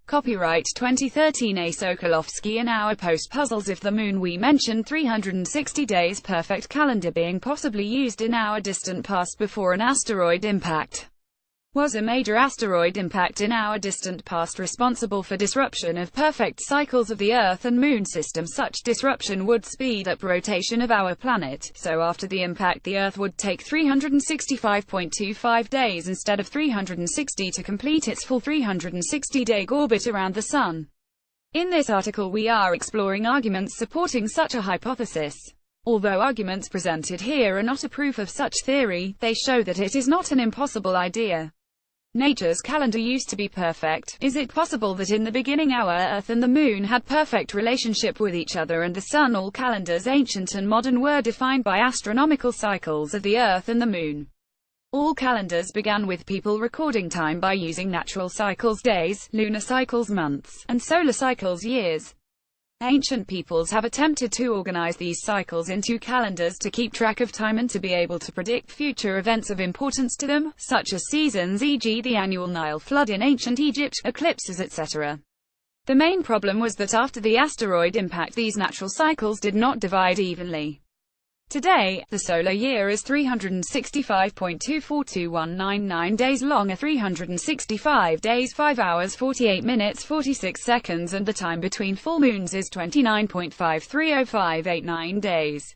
Copyright 2013 A. Sokolovsky. In our post-puzzles if the moon we mentioned 360 days perfect calendar being possibly used in our distant past before an asteroid impact. Was a major asteroid impact in our distant past responsible for disruption of perfect cycles of the Earth and Moon system? Such disruption would speed up rotation of our planet, so after the impact the Earth would take 365.25 days instead of 360 to complete its full 360-day orbit around the Sun. In this article we are exploring arguments supporting such a hypothesis. Although arguments presented here are not a proof of such theory, they show that it is not an impossible idea. Nature's calendar used to be perfect. Is it possible that in the beginning our Earth and the Moon had perfect relationship with each other and the Sun? All calendars, ancient and modern, were defined by astronomical cycles of the Earth and the Moon. All calendars began with people recording time by using natural cycles, days, lunar cycles, months, and solar cycles, years. Ancient peoples have attempted to organize these cycles into calendars to keep track of time and to be able to predict future events of importance to them, such as seasons, e.g. the annual Nile flood in ancient Egypt, eclipses, etc. The main problem was that after the asteroid impact these natural cycles did not divide evenly. Today, the solar year is 365.242199 days long, 365 days 5 hours 48 minutes 46 seconds, and the time between full moons is 29.530589 days.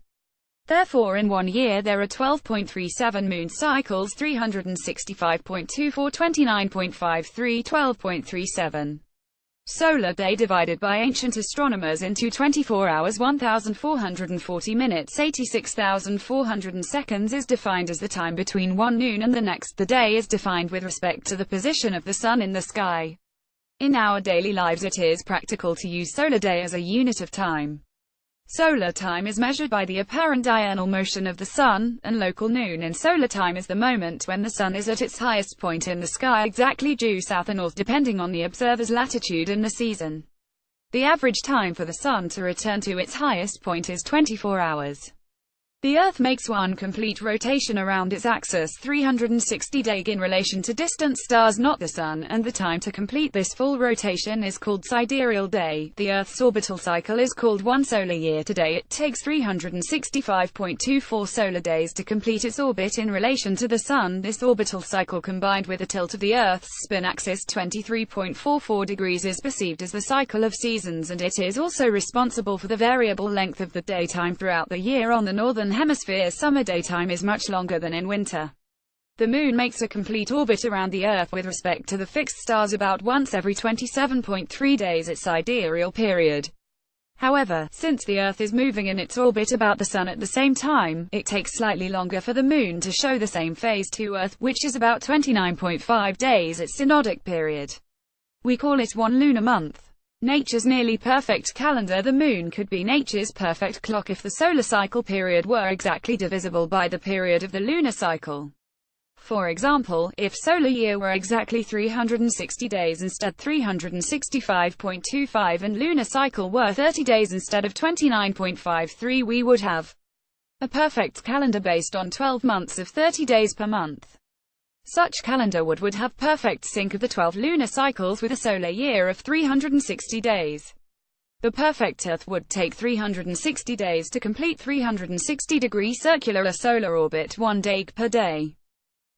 Therefore in 1 year there are 12.37 moon cycles, 365.24 29.53 12.37. Solar day divided by ancient astronomers into 24 hours 1440 minutes 86,400 seconds is defined as the time between one noon and the next. The day is defined with respect to the position of the Sun in the sky. In our daily lives it is practical to use solar day as a unit of time. Solar time is measured by the apparent diurnal motion of the Sun, and local noon in solar time is the moment when the Sun is at its highest point in the sky, exactly due south or north depending on the observer's latitude and the season. The average time for the Sun to return to its highest point is 24 hours. The Earth makes one complete rotation around its axis 360 days in relation to distant stars, not the Sun, and the time to complete this full rotation is called sidereal day. The Earth's orbital cycle is called 1 solar year. Today it takes 365.24 solar days to complete its orbit in relation to the Sun. This orbital cycle combined with the tilt of the Earth's spin axis 23.44 degrees is perceived as the cycle of seasons, and it is also responsible for the variable length of the daytime throughout the year. On the northern hemisphere, summer daytime is much longer than in winter. The Moon makes a complete orbit around the Earth with respect to the fixed stars about once every 27.3 days, its sidereal period. However, since the Earth is moving in its orbit about the Sun at the same time, it takes slightly longer for the Moon to show the same phase to Earth, which is about 29.5 days, its synodic period. We call it one lunar month. Nature's nearly perfect calendar. The Moon could be nature's perfect clock if the solar cycle period were exactly divisible by the period of the lunar cycle. For example, if solar year were exactly 360 days instead 365.25 and lunar cycle were 30 days instead of 29.53, we would have a perfect calendar based on 12 months of 30 days per month. Such calendar would have perfect sync of the 12 lunar cycles with a solar year of 360 days. The perfect Earth would take 360 days to complete 360-degree circular solar orbit, 1 day per day.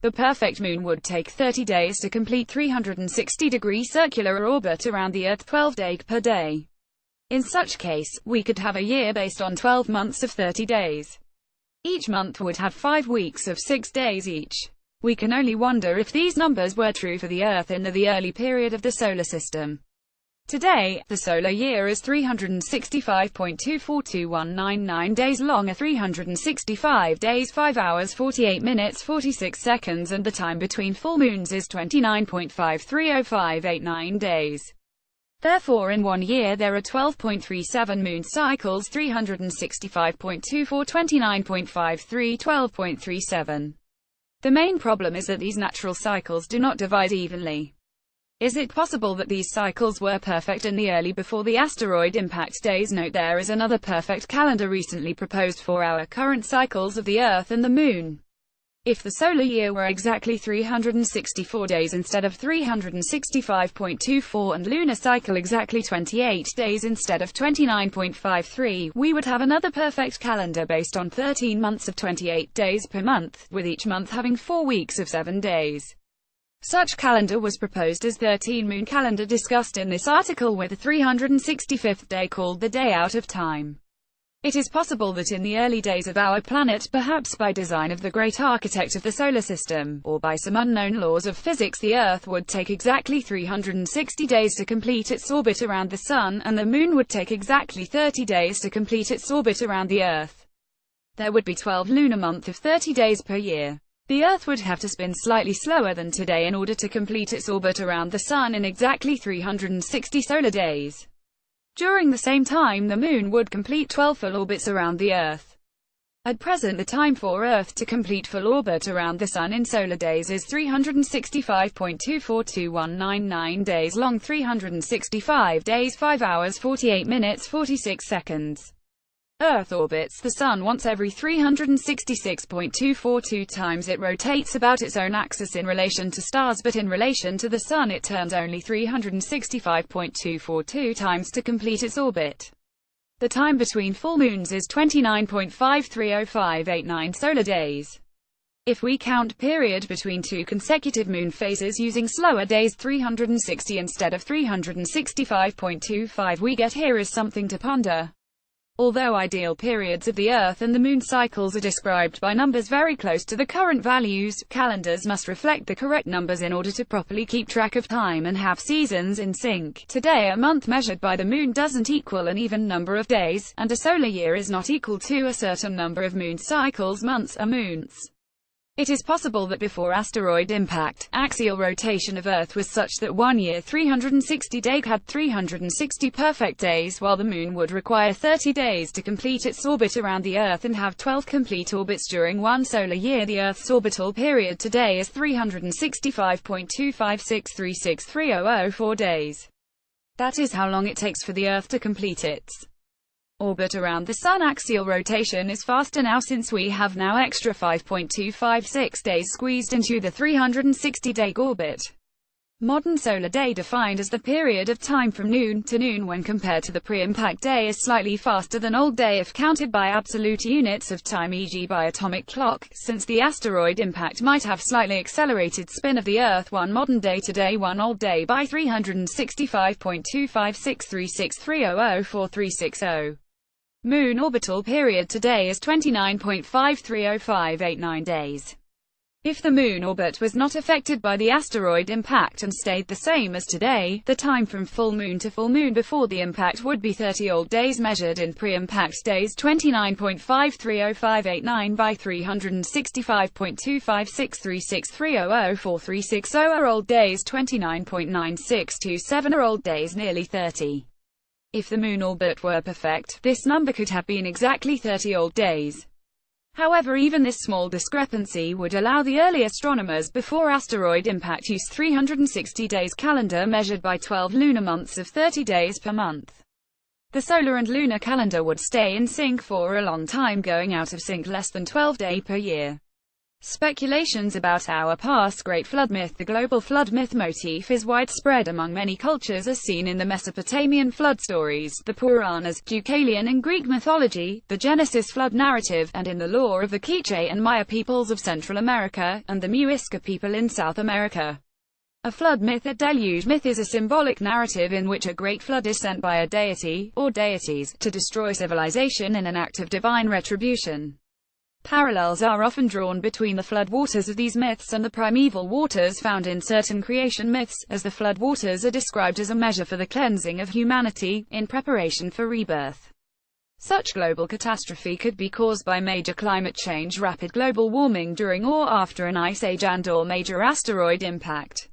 The perfect Moon would take 30 days to complete 360-degree circular orbit around the Earth, 12 days per day. In such case, we could have a year based on 12 months of 30 days. Each month would have 5 weeks of 6 days each. We can only wonder if these numbers were true for the Earth in the early period of the solar system. Today, the solar year is 365.242199 days long, 365 days 5 hours 48 minutes 46 seconds, and the time between full moons is 29.530589 days. Therefore in 1 year there are 12.37 moon cycles, 365.24 29.53 12.37. The main problem is that these natural cycles do not divide evenly. Is it possible that these cycles were perfect in the early before the asteroid impact days? Note there is another perfect calendar recently proposed for our current cycles of the Earth and the Moon. If the solar year were exactly 364 days instead of 365.24 and lunar cycle exactly 28 days instead of 29.53, we would have another perfect calendar based on 13 months of 28 days per month, with each month having 4 weeks of 7 days. Such calendar was proposed as 13-moon calendar discussed in this article, with the 365th day called the day out of time. It is possible that in the early days of our planet, perhaps by design of the great architect of the solar system, or by some unknown laws of physics, the Earth would take exactly 360 days to complete its orbit around the Sun, and the Moon would take exactly 30 days to complete its orbit around the Earth. There would be 12 lunar months of 30 days per year. The Earth would have to spin slightly slower than today in order to complete its orbit around the Sun in exactly 360 solar days. During the same time, the Moon would complete 12 full orbits around the Earth. At present, the time for Earth to complete full orbit around the Sun in solar days is 365.242199 days long, 365 days, 5 hours, 48 minutes, 46 seconds. Earth orbits the Sun once every 366.242 times. It rotates about its own axis in relation to stars, but in relation to the Sun it turns only 365.242 times to complete its orbit. The time between full moons is 29.530589 solar days. If we count period between two consecutive moon phases using slower days, 360 instead of 365.25, we get here is something to ponder. Although ideal periods of the Earth and the Moon cycles are described by numbers very close to the current values, calendars must reflect the correct numbers in order to properly keep track of time and have seasons in sync. Today, a month measured by the Moon doesn't equal an even number of days, and a solar year is not equal to a certain number of moon cycles. Months are moons. It is possible that before asteroid impact, axial rotation of Earth was such that 1 year 360 days had 360 perfect days, while the Moon would require 30 days to complete its orbit around the Earth and have 12 complete orbits during one solar year. The Earth's orbital period today is 365.256363004 days. That is how long it takes for the Earth to complete its orbit around the Sun. Axial rotation is faster now, since we have now extra 5.256 days squeezed into the 360-day orbit. Modern solar day, defined as the period of time from noon to noon when compared to the pre-impact day, is slightly faster than old day if counted by absolute units of time, e.g. by atomic clock, since the asteroid impact might have slightly accelerated spin of the Earth. 1 modern day today, 1 old day by 365.25636300430. Moon orbital period today is 29.530589 days. If the Moon orbit was not affected by the asteroid impact and stayed the same as today, the time from full moon to full moon before the impact would be 30 old days measured in pre-impact days, 29.530589 by 365.25636300430 are old days, 29.9627 are old days, nearly 30. If the Moon orbit were perfect, this number could have been exactly 30 old days. However, even this small discrepancy would allow the early astronomers before asteroid impact use 360 days calendar measured by 12 lunar months of 30 days per month. The solar and lunar calendar would stay in sync for a long time, going out of sync less than 12 days per year. Speculations about our past great flood myth. The global flood myth motif is widespread among many cultures, as seen in the Mesopotamian flood stories, the Puranas, Deucalion and Greek mythology, the Genesis flood narrative, and in the lore of the Quiche and Maya peoples of Central America, and the Muisca people in South America. A flood myth. A deluge myth is a symbolic narrative in which a great flood is sent by a deity, or deities, to destroy civilization in an act of divine retribution. Parallels are often drawn between the flood waters of these myths and the primeval waters found in certain creation myths, as the flood waters are described as a measure for the cleansing of humanity, in preparation for rebirth. Such global catastrophe could be caused by major climate change, rapid global warming during or after an ice age, and/or major asteroid impact.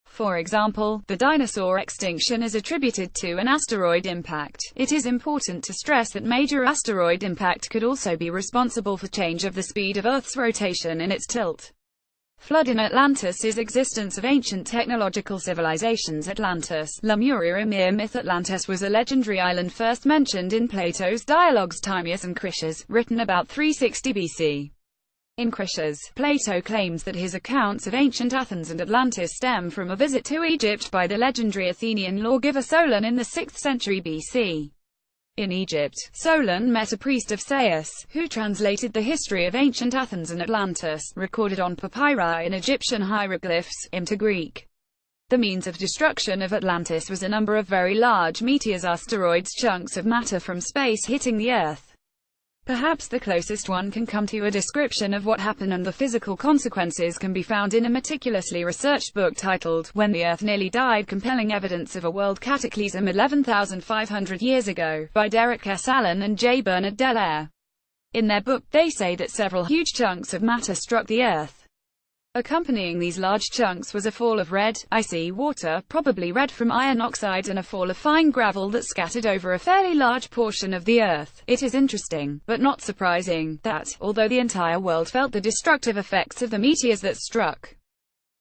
For example, the dinosaur extinction is attributed to an asteroid impact. It is important to stress that major asteroid impact could also be responsible for change of the speed of Earth's rotation and its tilt. Flood in Atlantis is existence of ancient technological civilizations. Atlantis, Lemuria. A mere myth. Atlantis was a legendary island first mentioned in Plato's dialogues Timaeus and Critias, written about 360 BC. In Critias, Plato claims that his accounts of ancient Athens and Atlantis stem from a visit to Egypt by the legendary Athenian lawgiver Solon in the 6th century BC. In Egypt, Solon met a priest of Sais, who translated the history of ancient Athens and Atlantis, recorded on papyri and Egyptian hieroglyphs, into Greek. The means of destruction of Atlantis was a number of very large meteors, asteroids, chunks of matter from space hitting the Earth. Perhaps the closest one can come to a description of what happened and the physical consequences can be found in a meticulously researched book titled, When the Earth Nearly Died: Compelling Evidence of a World Cataclysm 11,500 Years Ago, by Derek S. Allen and J. Bernard Dallaire. In their book, they say that several huge chunks of matter struck the Earth. Accompanying these large chunks was a fall of red, icy water, probably red from iron oxides, and a fall of fine gravel that scattered over a fairly large portion of the Earth. It is interesting, but not surprising, that, although the entire world felt the destructive effects of the meteors that struck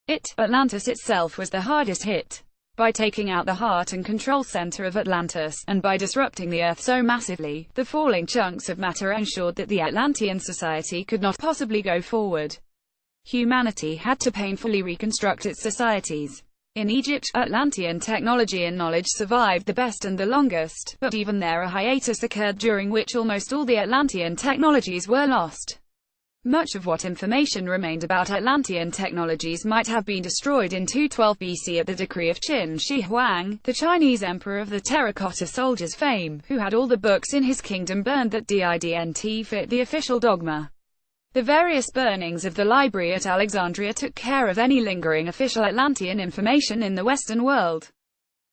it, Atlantis itself was the hardest hit. By taking out the heart and control center of Atlantis, and by disrupting the Earth so massively, the falling chunks of matter ensured that the Atlantean society could not possibly go forward. Humanity had to painfully reconstruct its societies. In Egypt, Atlantean technology and knowledge survived the best and the longest, but even there a hiatus occurred during which almost all the Atlantean technologies were lost. Much of what information remained about Atlantean technologies might have been destroyed in 212 BC at the decree of Qin Shi Huang, the Chinese emperor of the terracotta soldiers fame, who had all the books in his kingdom burned that didn't fit the official dogma. The various burnings of the library at Alexandria took care of any lingering official Atlantean information in the Western world.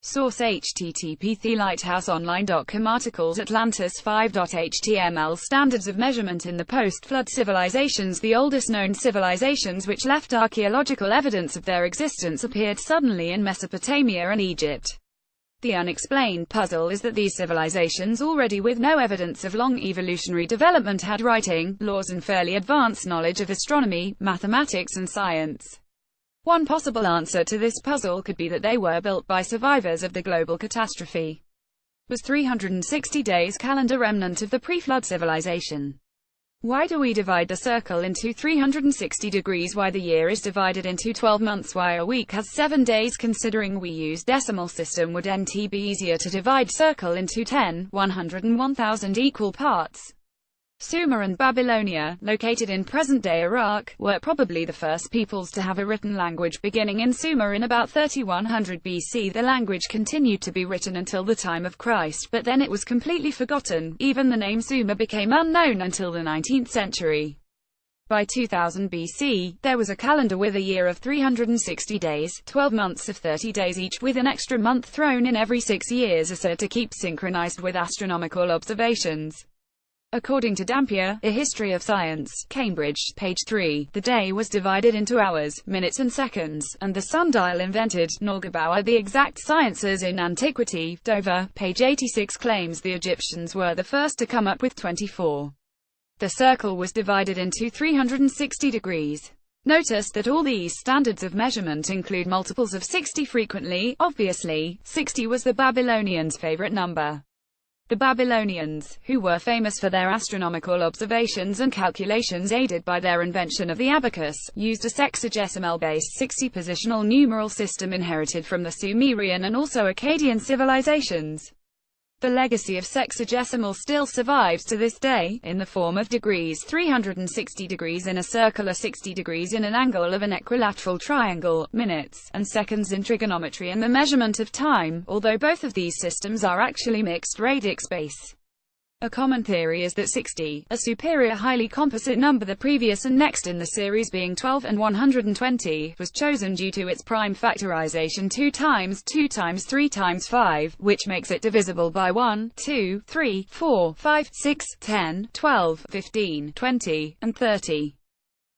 Source: http thelightouseonline.com articles Atlantis 5.html Standards of measurement in the post-flood civilizations. The oldest known civilizations which left archaeological evidence of their existence appeared suddenly in Mesopotamia and Egypt. The unexplained puzzle is that these civilizations, already with no evidence of long evolutionary development, had writing, laws and fairly advanced knowledge of astronomy, mathematics and science. One possible answer to this puzzle could be that they were built by survivors of the global catastrophe. Was 360 days calendar remnant of the pre-flood civilization? Why do we divide the circle into 360 degrees? Why the year is divided into 12 months? Why a week has 7 days? Considering we use decimal system, would NT be easier to divide circle into 10, 100 and 1000 equal parts? Sumer and Babylonia, located in present-day Iraq, were probably the first peoples to have a written language. Beginning in Sumer in about 3100 BC, the language continued to be written until the time of Christ, but then it was completely forgotten. Even the name Sumer became unknown until the 19th century. By 2000 BC, there was a calendar with a year of 360 days, 12 months of 30 days each, with an extra month thrown in every 6 years, so to keep synchronized with astronomical observations. According to Dampier, A History of Science, Cambridge, page 3, the day was divided into hours, minutes and seconds, and the sundial invented. Neugebauer, The Exact Sciences in Antiquity, Dover, page 86, claims the Egyptians were the first to come up with 24. The circle was divided into 360 degrees. Notice that all these standards of measurement include multiples of 60 frequently. Obviously, 60 was the Babylonians' favorite number. The Babylonians, who were famous for their astronomical observations and calculations aided by their invention of the abacus, used a sexagesimal-based 60-positional numeral system inherited from the Sumerian and also Akkadian civilizations. The legacy of sexagesimal still survives to this day, in the form of degrees: 360 degrees in a circle or 60 degrees in an angle of an equilateral triangle, minutes, and seconds in trigonometry and the measurement of time, although both of these systems are actually mixed radix space. A common theory is that 60, a superior highly composite number, the previous and next in the series being 12 and 120, was chosen due to its prime factorization 2 times 2 times 3 times 5, which makes it divisible by 1, 2, 3, 4, 5, 6, 10, 12, 15, 20, and 30.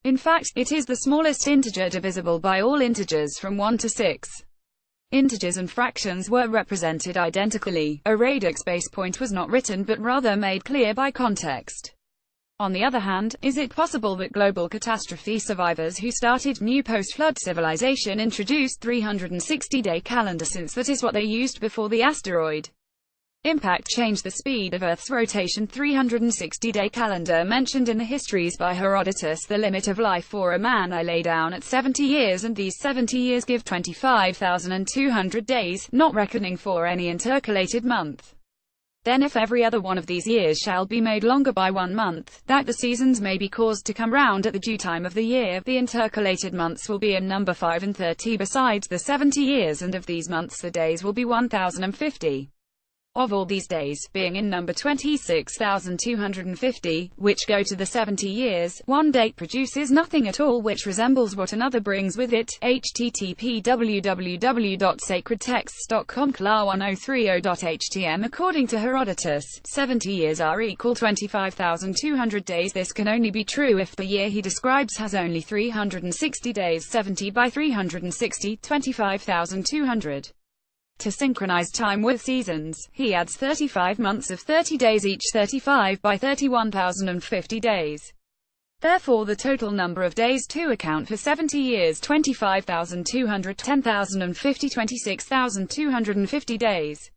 In fact, it is the smallest integer divisible by all integers from 1 to 6. Integers and fractions were represented identically. A radix base point was not written but rather made clear by context. On the other hand, is it possible that global catastrophe survivors who started new post-flood civilization introduced 360-day calendar, since that is what they used before the asteroid? impact changed the speed of Earth's rotation. 360-day calendar mentioned in the histories by Herodotus. The limit of life for a man I lay down at 70 years, and these 70 years give 25,200 days, not reckoning for any intercalated month. Then if every other one of these years shall be made longer by 1 month, that the seasons may be caused to come round at the due time of the year, the intercalated months will be in number 5 and 30 besides the 70 years, and of these months the days will be 1,050. Of all these days, being in number 26,250, which go to the 70 years, one date produces nothing at all which resembles what another brings with it. http www.sacredtexts.com kla1030.htm. According to Herodotus, 70 years are equal 25,200 days. This can only be true if the year he describes has only 360 days. 70 by 360, 25,200. To synchronize time with seasons, he adds 35 months of 30 days each, 35 by 31,050 days. Therefore the total number of days to account for 70 years 25,200, 10,050, 26,250 days.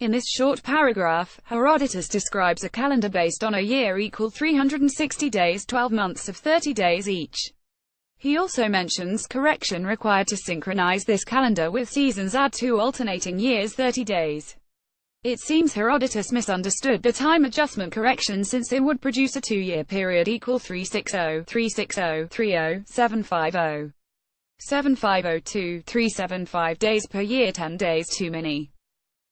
In this short paragraph, Herodotus describes a calendar based on a year equal 360 days, 12 months of 30 days each. He also mentions correction required to synchronize this calendar with seasons. Add 2 alternating years, 30 days. It seems Herodotus misunderstood the time adjustment correction, since it would produce a 2-year period equal 360, 360, 30, 750, 7502, 375 days per year, 10 days too many.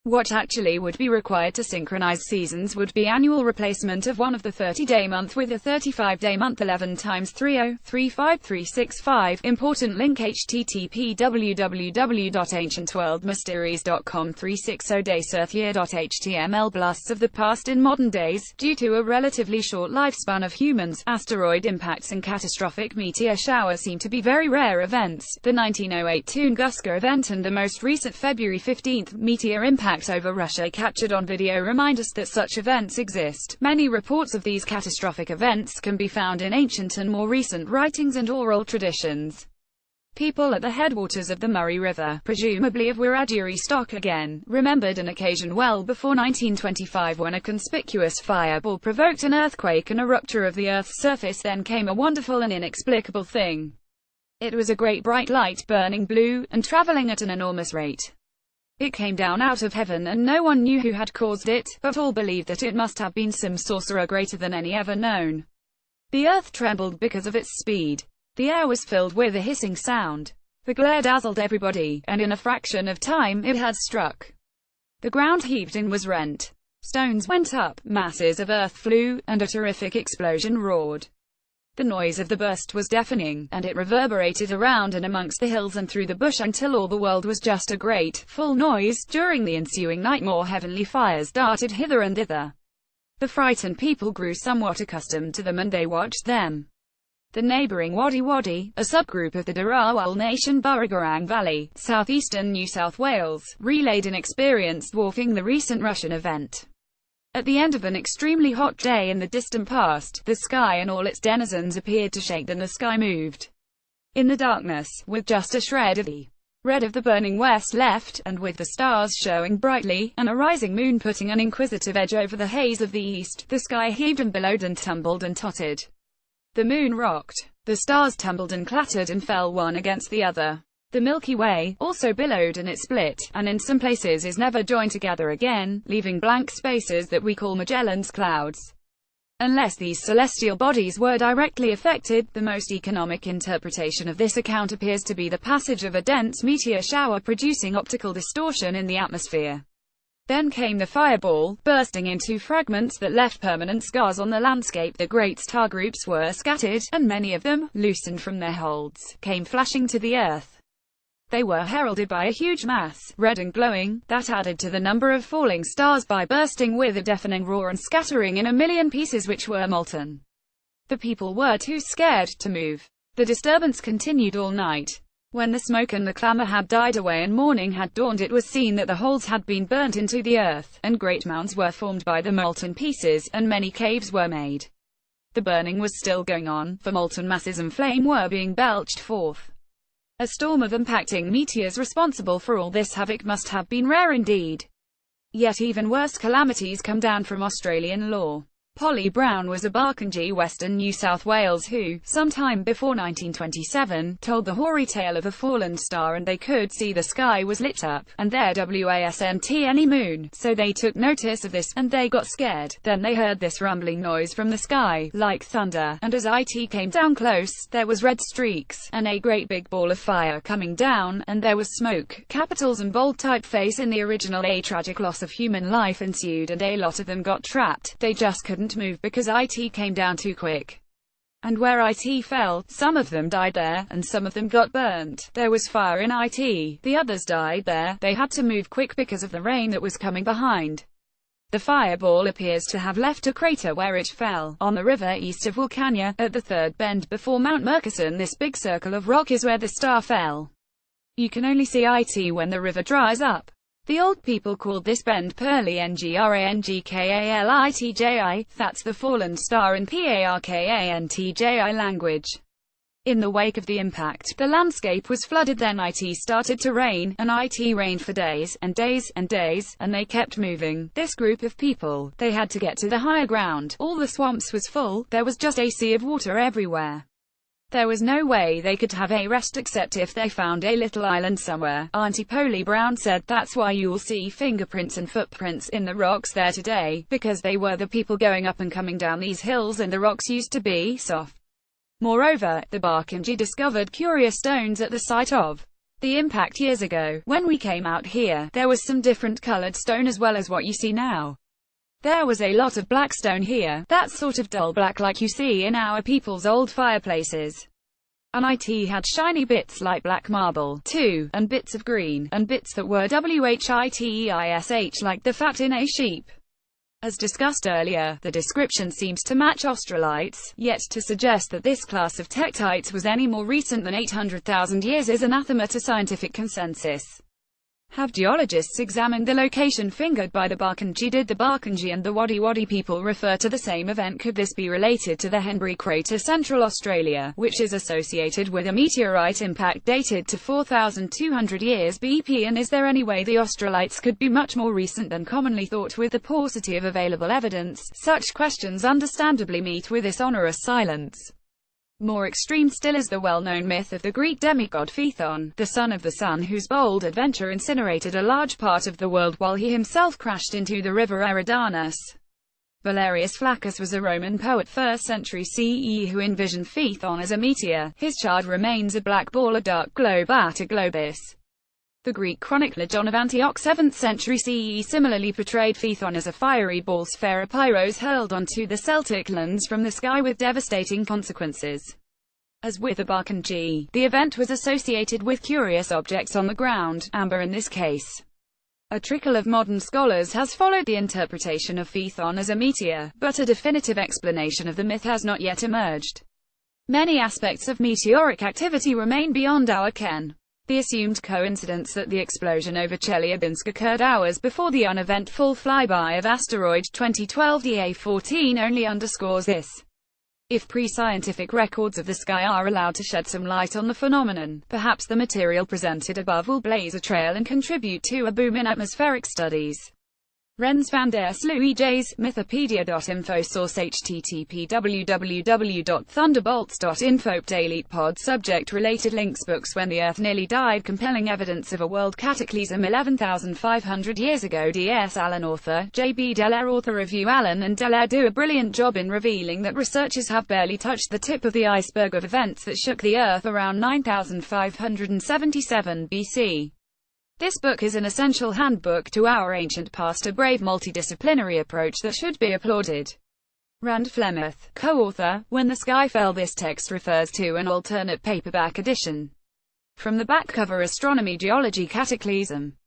What actually would be required to synchronize seasons would be annual replacement of one of the 30-day month with a 35-day month. 11 times 30, 35365. Important link http www.ancientworldmysteries.com 360-day-earth-year.html. Blasts of the past in modern days, due to a relatively short lifespan of humans, asteroid impacts and catastrophic meteor shower seem to be very rare events. The 1908 Tunguska event and the most recent February 15 meteor impact over Russia captured on video remind us that such events exist. Many reports of these catastrophic events can be found in ancient and more recent writings and oral traditions. People at the headwaters of the Murray River, presumably of Wiradjuri stock again, remembered an occasion well before 1925 when a conspicuous fireball provoked an earthquake and a rupture of the Earth's surface. Then came a wonderful and inexplicable thing. It was a great bright light, burning blue, and traveling at an enormous rate. It came down out of heaven, and no one knew who had caused it, but all believed that it must have been some sorcerer greater than any ever known. The earth trembled because of its speed. The air was filled with a hissing sound. The glare dazzled everybody, and in a fraction of time it had struck. The ground heaved and was rent. Stones went up, masses of earth flew, and a terrific explosion roared. The noise of the burst was deafening, and it reverberated around and amongst the hills and through the bush until all the world was just a great, full noise. During the ensuing night more heavenly fires darted hither and thither. The frightened people grew somewhat accustomed to them, and they watched them. The neighboring Wadi Wadi, a subgroup of the Dharawal Nation, Burigorang Valley, southeastern New South Wales, relayed an experience dwarfing the recent Russian event. At the end of an extremely hot day in the distant past, the sky and all its denizens appeared to shake. Then the sky moved. In the darkness, with just a shred of the red of the burning west left, and with the stars showing brightly, and a rising moon putting an inquisitive edge over the haze of the east, the sky heaved and billowed and tumbled and tottered. The moon rocked. The stars tumbled and clattered and fell one against the other. The Milky Way also billowed, and it split, and in some places is never joined together again, leaving blank spaces that we call Magellan's clouds. Unless these celestial bodies were directly affected, the most economic interpretation of this account appears to be the passage of a dense meteor shower producing optical distortion in the atmosphere. Then came the fireball, bursting into fragments that left permanent scars on the landscape. The great star groups were scattered, and many of them, loosened from their holds, came flashing to the earth. They were heralded by a huge mass, red and glowing, that added to the number of falling stars by bursting with a deafening roar and scattering in a million pieces which were molten. The people were too scared to move. The disturbance continued all night. When the smoke and the clamor had died away and morning had dawned, it was seen that the holes had been burnt into the earth, and great mounds were formed by the molten pieces, and many caves were made. The burning was still going on, for molten masses and flame were being belched forth. A storm of impacting meteors responsible for all this havoc must have been rare indeed. Yet even worse calamities come down from Australian law. Polly Brown was a Barkindji, Western New South Wales who, sometime before 1927, told the hoary tale of a fallen star and they could see the sky was lit up, and there wasn't any moon, so they took notice of this, and they got scared. Then they heard this rumbling noise from the sky, like thunder, and as it came down close, there was red streaks, and a great big ball of fire coming down, and there was smoke, capitals and bold typeface in the original. A tragic loss of human life ensued and a lot of them got trapped. They just couldn't move because it came down too quick. And where it fell, some of them died there, and some of them got burnt. There was fire in it, the others died there. They had to move quick because of the rain that was coming behind. The fireball appears to have left a crater where it fell, on the river east of Wilcannia, at the third bend before Mount Murchison. This big circle of rock is where the star fell. You can only see it when the river dries up. The old people called this bend Pearly Ngrangkalitji, that's the fallen star in Parkantji language. In the wake of the impact, the landscape was flooded. Then it started to rain, and it rained for days, and days, and days, and they kept moving. This group of people, they had to get to the higher ground. All the swamps was full, there was just a sea of water everywhere. There was no way they could have a rest except if they found a little island somewhere. Auntie Polly Brown said that's why you'll see fingerprints and footprints in the rocks there today, because they were the people going up and coming down these hills and the rocks used to be soft. Moreover, the Barkindji discovered curious stones at the site of the impact years ago. When we came out here, there was some different colored stone as well as what you see now. There was a lot of black stone here, that sort of dull black like you see in our people's old fireplaces. And it had shiny bits like black marble, too, and bits of green, and bits that were whiteish like the fat in a sheep. As discussed earlier, the description seems to match Australites, yet to suggest that this class of tektites was any more recent than 800,000 years is anathema to scientific consensus. Have geologists examined the location fingered by the Barkindji? Did the Barkindji and the Wadi Wadi people refer to the same event? Could this be related to the Henbury crater, Central Australia, which is associated with a meteorite impact dated to 4,200 years BP? And is there any way the Australites could be much more recent than commonly thought with the paucity of available evidence? Such questions understandably meet with this onerous silence. More extreme still is the well-known myth of the Greek demigod Phaethon, the son of the sun, whose bold adventure incinerated a large part of the world while he himself crashed into the river Eridanus. Valerius Flaccus was a Roman poet 1st century CE who envisioned Phaethon as a meteor. His charred remains a black ball, a dark globe at a globus. The Greek chronicler John of Antioch 7th century CE similarly portrayed Phaethon as a fiery ball, Sphera Pyros, hurled onto the Celtic lands from the sky with devastating consequences. As with the Barkindji, the event was associated with curious objects on the ground, amber in this case. A trickle of modern scholars has followed the interpretation of Phaethon as a meteor, but a definitive explanation of the myth has not yet emerged. Many aspects of meteoric activity remain beyond our ken. The assumed coincidence that the explosion over Chelyabinsk occurred hours before the uneventful flyby of asteroid 2012 DA14 only underscores this. If pre-scientific records of the sky are allowed to shed some light on the phenomenon, perhaps the material presented above will blaze a trail and contribute to a boom in atmospheric studies. Rens van der Sluijs, Mythopedia.info. Source http www.thunderbolts.info. Update pod. Subject related links. Books When the Earth Nearly Died, Compelling Evidence of a World Cataclysm 11,500 Years Ago. D.S. Allen. Author J.B. Dallaire. Author review. Allen and Dallaire do a brilliant job in revealing that researchers have barely touched the tip of the iceberg of events that shook the Earth around 9577 BC. This book is an essential handbook to our ancient past, a brave multidisciplinary approach that should be applauded. Rand Flemeth, co-author. When the Sky Fell. This text refers to an alternate paperback edition. From the back cover, Astronomy Geology Cataclysm.